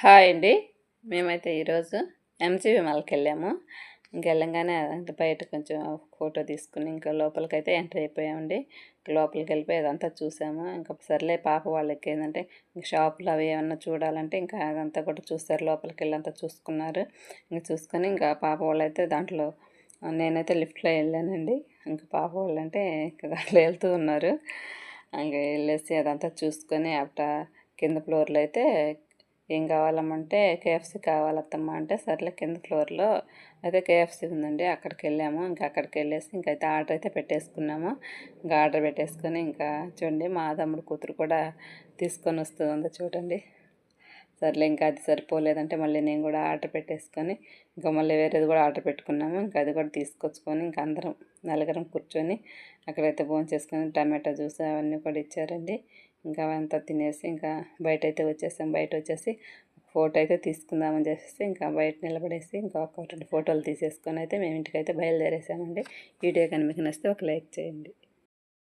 Hi అండి. మేమైతే ఈరోజు ఎంజీబీ మాల్కి వెళ్ళాము. వెళ్ళంగానే అంటే బయట కొంచెం ఫోటో తీసుకుని ఇంకా లోపలికైతే ఎంటర్ అయిపోయామండి. లోపలికి వెళ్ళిపోయి అదంతా చూసాము. ఇంకా సర్లే పాప వాళ్ళకి ఏంటంటే షాపులు అవి ఏమన్నా చూడాలంటే ఇంకా అదంతా కూడా చూస్తారు. లోపలికి వెళ్ళి అంతా చూసుకున్నారు. ఇంకా చూసుకొని ఇంకా పాప వాళ్ళైతే దాంట్లో నేనైతే లిఫ్ట్లో వెళ్ళానండి. ఇంకా పాప వాళ్ళంటే ఇంకా దాంట్లో వెళ్తూ ఉన్నారు. ఇంకా వెళ్ళేసి అదంతా చూసుకొని కింద ఫ్లోర్లో అయితే ఏం కావాలమ్మంటే కేఎఫ్సీ కావాలత్తమ్మ అంటే సర్లే కింద ఫ్లోర్లో అయితే కేఎఫ్సీ ఉందండి, అక్కడికి వెళ్ళాము. ఇంకా అక్కడికి వెళ్ళేసి ఇంకైతే ఆర్డర్ అయితే పెట్టేసుకున్నాము. ఇంకా ఆర్డర్ పెట్టేసుకొని ఇంకా చూడండి మా తమ్ముడు కూతురు కూడా తీసుకొని వస్తుంది చూడండి. సర్లే ఇంకా అది సరిపోలేదంటే మళ్ళీ నేను కూడా ఆర్డర్ పెట్టేసుకొని ఇంకా మళ్ళీ వేరేది కూడా ఆర్డర్ పెట్టుకున్నాము. ఇంకా అది కూడా తీసుకొచ్చుకొని ఇంకా అందరం నలుగురం కూర్చొని అక్కడైతే భోంచేసుకొని టమాటా జ్యూస్ అవన్నీ కూడా ఇచ్చారండి. ఇంకా అవంతా తినేసి ఇంకా బయట అయితే వచ్చేసాం. బయట వచ్చేసి ఫోటో అయితే తీసుకుందామని చెప్పేసి ఇంకా బయట నిలబడేసి ఇంకా ఒక 2 ఫోటోలు తీసేసుకొని అయితే మేము ఇంటికైతే బయలుదేరేసామండి. వీడియో కానీ మీకు నచ్చితే ఒక లైక్ చేయండి.